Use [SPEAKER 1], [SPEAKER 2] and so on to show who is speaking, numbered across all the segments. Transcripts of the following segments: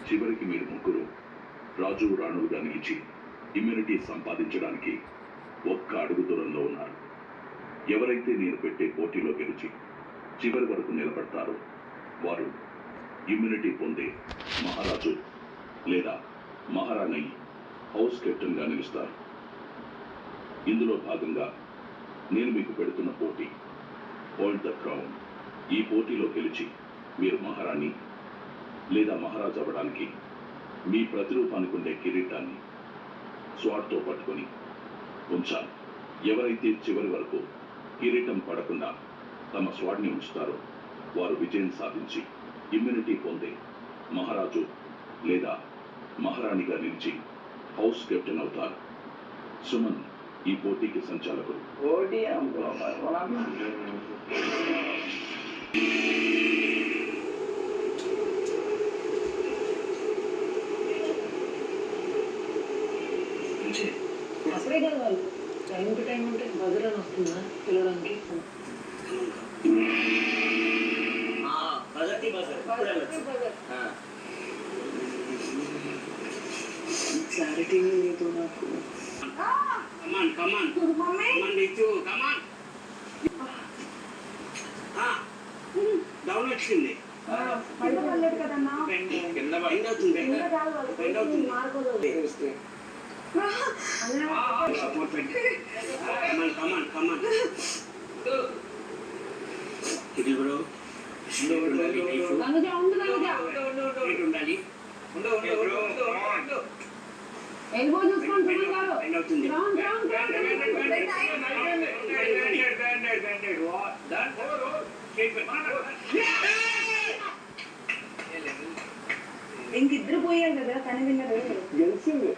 [SPEAKER 1] చివరికి మీరు ముగ్గురు రాజు రాణులుగా నిలిచి ఇమ్యూనిటీ సంపాదించడానికి ఒక్క అడుగు దూరంలో ఉన్నారు. ఎవరైతే నేను పెట్టే పోటీలో గెలిచి చివరి వరకు నిలబడతారో వారు ఇమ్యూనిటీ పొందే మహారాజు లేదా మహారాణి హౌస్ కెప్టెన్గా నిలుస్తారు. ఇందులో భాగంగా నేను మీకు పెడుతున్న పోటీ హోల్డ్ ద క్రౌన్. ఈ పోటీలో గెలిచి మీరు మహారాణి లేదా మహారాజు అవ్వడానికి మీ ప్రతిరూపానికి ఉండే కిరీటాన్ని స్వాడ్తో పట్టుకొని ఉంచాలి. ఎవరైతే చివరి వరకు కిరీటం పడకుండా తమ స్వాడ్ని ఉంచుతారో వారు విజయం సాధించి ఇమ్యూనిటీ పొందే మహారాజు లేదా మహారాణిగా నిలిచి హౌస్ కెప్టెన్ అవుతారు. సుమన్ ఈ పోటీకి సంచాలకుడు.
[SPEAKER 2] అప్పుడే కదా వాళ్ళు టైం టు టైం ఉంటే బదులని వస్తుందా పిలవడానికి. క్లారిటీ లేదు నాకు.
[SPEAKER 3] డౌన్ వచ్చింది కింద బయట అవుతుంది సపోర్ట్ పెట్టి కమాన్ ఇది బ్రో ఉండాలి
[SPEAKER 2] ఎల్బో చూసుకోండి
[SPEAKER 3] అవుతుంది
[SPEAKER 2] ఇంకిద్దరు పోయారు కదా తన విన్నరు
[SPEAKER 4] గెలిచింది.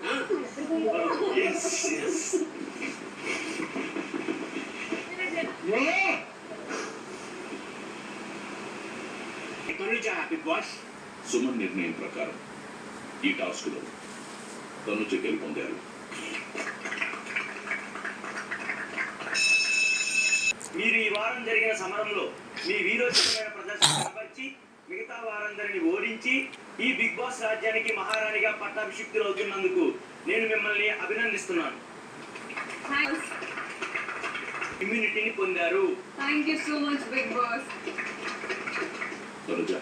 [SPEAKER 1] సుమన్ నిర్ణయం ప్రకారం ఈ టాస్క్లో తనుజ గెలుపొందారు.
[SPEAKER 3] మీరు ఈ వారం జరిగిన సమరంలో మీ వీరోచితమైన ప్రదర్శన కనబర్చి మిగతా వారందరిని ఓడించి ఈ బిగ్ బాస్ రాజ్యానికి మహారాణిగా పట్టాభిషిక్తులవుతున్నందుకు నేను మిమ్మల్ని అభినందిస్తున్నాను. ఇమ్యూనిటీని పొందారు.
[SPEAKER 5] Thank you so much, Big Boss.
[SPEAKER 1] Tanuja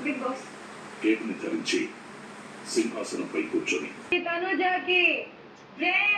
[SPEAKER 5] Big Boss.
[SPEAKER 1] కేకుని ధరించి సింహాసనంపై కూర్చొని
[SPEAKER 5] తనుజకి జై